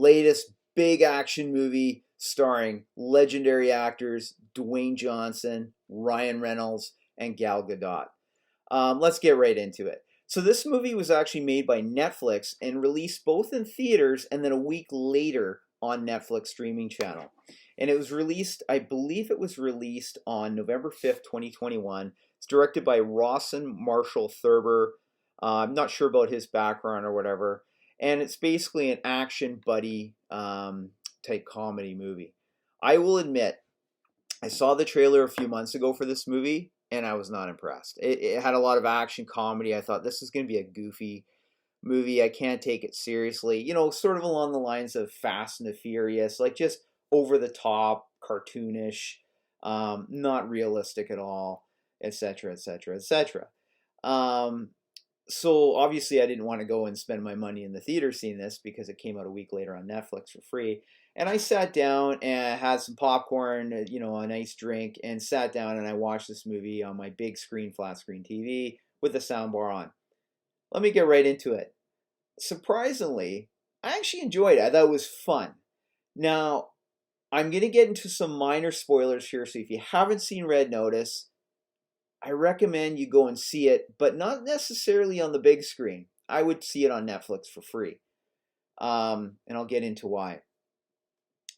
latest big action movie starring legendary actors Dwayne Johnson, Ryan Reynolds, and Gal Gadot. Let's get right into it. So this movie was actually made by Netflix and released both in theaters and then a week later on Netflix streaming channel. And it was released, I believe it was released on November 5th, 2021. It's directed by Rawson Marshall Thurber. I'm not sure about his background or whatever. And it's basically an action buddy type comedy movie. I will admit, I saw the trailer a few months ago for this movie, and I was not impressed. It had a lot of action comedy. I thought this is going to be a goofy movie. I can't take it seriously. You know, sort of along the lines of Fast and the Furious, like just over the top, cartoonish, not realistic at all, etc., etc., etc. So obviously I didn't want to go and spend my money in the theater seeing this because it came out a week later on Netflix for free. And I sat down and had some popcorn, you know, a nice drink, and sat down and I watched this movie on my big screen, flat screen TV with the soundbar on. Let me get right into it. Surprisingly, I actually enjoyed it. I thought it was fun. Now, I'm going to get into some minor spoilers here, so if you haven't seen Red Notice, I recommend you go and see it, but not necessarily on the big screen. I would see it on Netflix for free. And I'll get into why.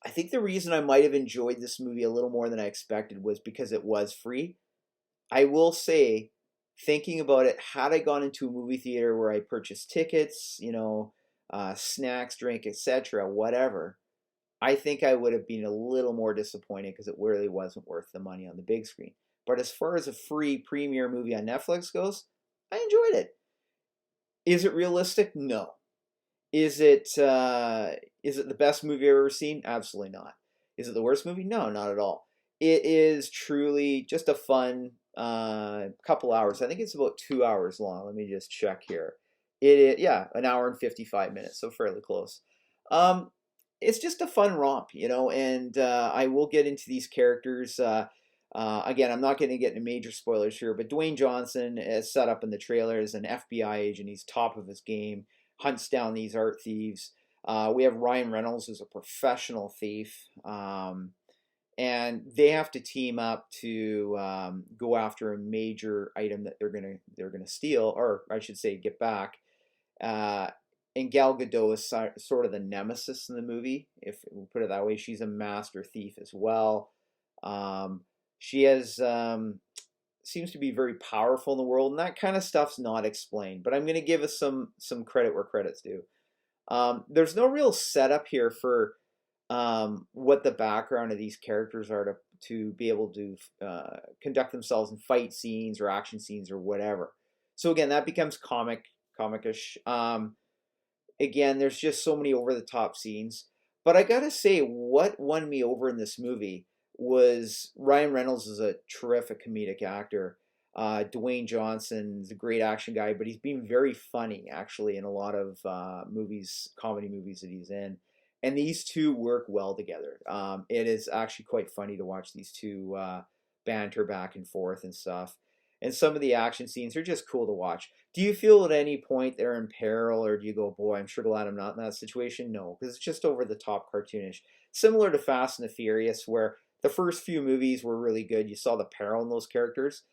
I think the reason I might have enjoyed this movie a little more than I expected was because it was free. I will say, thinking about it, had I gone into a movie theater where I purchased tickets, you know, snacks, drink, etc., whatever, I think I would have been a little more disappointed because it really wasn't worth the money on the big screen. But as far as a free premiere movie on Netflix goes, I enjoyed it. Is it realistic? No. Is it the best movie I've ever seen? Absolutely not. Is it the worst movie? No, not at all. It is truly just a fun couple hours. I think it's about 2 hours long. Let me just check here. It is, yeah, an hour and 55 minutes, so fairly close. It's just a fun romp, you know, and I will get into these characters. Again, I'm not going to get into major spoilers here, but Dwayne Johnson is set up in the trailer as an FBI agent. He's top of his game, hunts down these art thieves. We have Ryan Reynolds, who's a professional thief, and they have to team up to go after a major item that they're gonna steal, or I should say, get back. And Gal Gadot is sort of the nemesis in the movie, if we put it that way. She's a master thief as well. She has seems to be very powerful in the world, and that kind of stuff's not explained. But I'm going to give us some credit where credit's due. There's no real setup here for what the background of these characters are to be able to conduct themselves in fight scenes or action scenes or whatever. So again, that becomes comicish. Again, there's just so many over the top scenes. But I gotta say, what won me over in this movie was Ryan Reynolds is a terrific comedic actor. Dwayne Johnson's a great action guy, but he's been very funny actually in a lot of movies, comedy movies that he's in. And these two work well together. It is actually quite funny to watch these two banter back and forth and stuff. And some of the action scenes are just cool to watch. Do you feel at any point they're in peril, or do you go, boy, I'm sure glad I'm not in that situation? No, because it's just over the top cartoonish. Similar to Fast and the Furious, where the first few movies were really good. You saw the peril in those characters.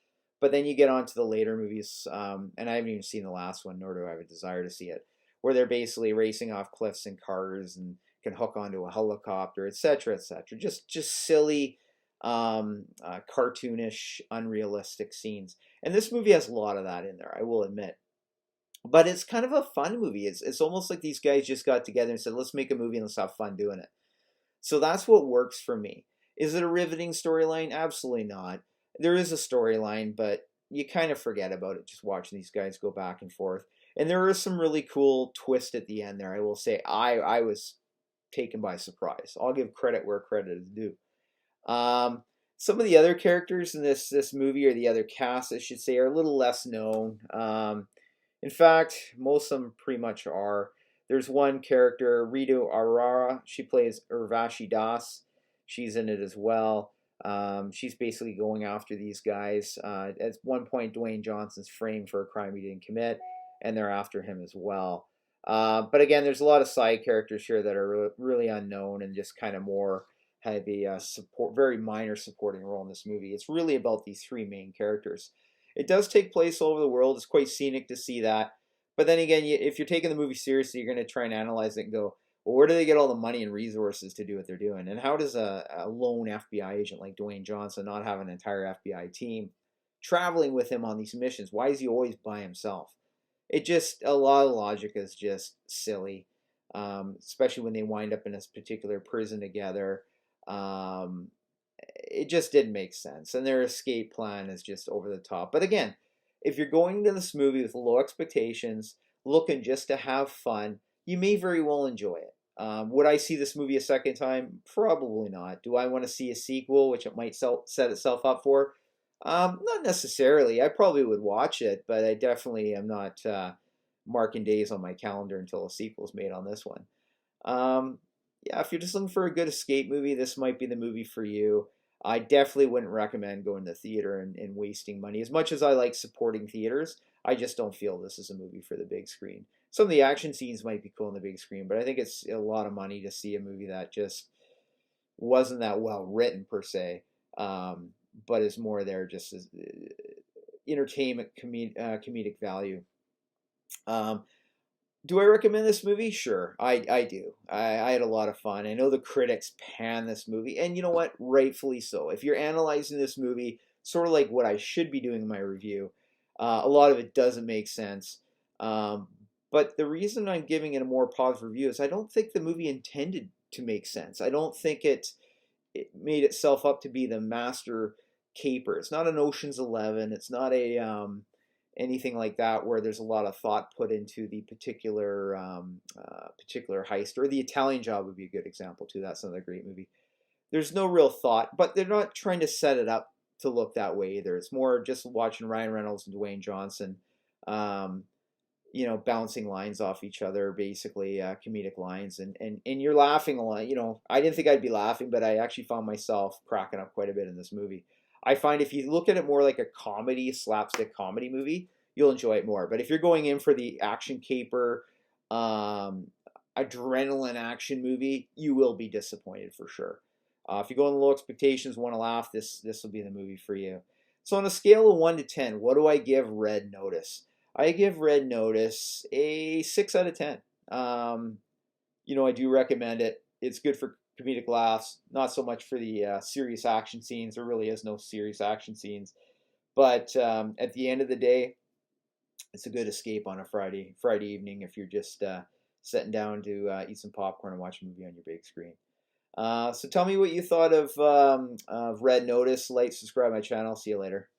But then you get on to the later movies, and I haven't even seen the last one, nor do I have a desire to see it, where they're basically racing off cliffs in cars and can hook onto a helicopter, etc., etc. Just silly, cartoonish, unrealistic scenes. And this movie has a lot of that in there, I will admit. But it's kind of a fun movie. It's almost like these guys just got together and said, let's make a movie and let's have fun doing it. So that's what works for me. Is it a riveting storyline? Absolutely not. There is a storyline, but you kind of forget about it just watching these guys go back and forth. And there is some really cool twist at the end there. I will say I was taken by surprise. I'll give credit where credit is due. Some of the other characters in this movie, or the other cast, I should say, are a little less known. In fact, most of them pretty much are. There's one character, Ritu Arara. She plays Urvashi Das. She's in it as well. She's basically going after these guys. At one point, Dwayne Johnson's framed for a crime he didn't commit, and they're after him as well. But again, there's a lot of side characters here that are really unknown and just kind of more have a very minor supporting role in this movie. It's really about these three main characters. It does take place all over the world. It's quite scenic to see that. But then again, if you're taking the movie seriously, you're going to try and analyze it and go, well, where do they get all the money and resources to do what they're doing? And how does a lone FBI agent like Dwayne Johnson not have an entire FBI team traveling with him on these missions? Why is he always by himself? It just, a lot of logic is just silly, especially when they wind up in this particular prison together. Um, it just didn't make sense. And their escape plan is just over the top. But again, if you're going into this movie with low expectations, looking just to have fun, you may very well enjoy it. Would I see this movie a second time? Probably not. Do I want to see a sequel, which it might set itself up for? Not necessarily. I probably would watch it, but I definitely am not marking days on my calendar until a sequel's made on this one. Yeah, if you're just looking for a good escape movie, this might be the movie for you. I definitely wouldn't recommend going to the theater and wasting money. As much as I like supporting theaters, I just don't feel this is a movie for the big screen. Some of the action scenes might be cool on the big screen, but I think it's a lot of money to see a movie that just wasn't that well written per se, but is more there just as entertainment, comedic value. Um, do I recommend this movie? Sure, I do. I had a lot of fun. I know the critics pan this movie, and you know what? Rightfully so. If you're analyzing this movie, sort of like what I should be doing in my review, a lot of it doesn't make sense. But the reason I'm giving it a more positive review is I don't think the movie intended to make sense. I don't think it made itself up to be the master caper. It's not an Ocean's 11. It's not a anything like that where there's a lot of thought put into the particular heist. Or The Italian Job would be a good example too. That's another great movie. There's no real thought, but they're not trying to set it up to look that way either. It's more just watching Ryan Reynolds and Dwayne Johnson, bouncing lines off each other, basically comedic lines, and you're laughing a lot. I didn't think I'd be laughing, but I actually found myself cracking up quite a bit in this movie. I find if you look at it more like a comedy, slapstick comedy movie, you'll enjoy it more. But if you're going in for the action caper, adrenaline action movie, you will be disappointed for sure. If you go in low expectations, want to laugh, this will be the movie for you. So on a scale of 1 to 10, what do I give Red Notice? I give Red Notice a 6 out of 10. I do recommend it. It's good for comedic laughs, not so much for the serious action scenes. There really is no serious action scenes. But at the end of the day, it's a good escape on a Friday evening if you're just sitting down to eat some popcorn and watch a movie on your big screen. So tell me what you thought of Red Notice. Like, subscribe my channel. See you later.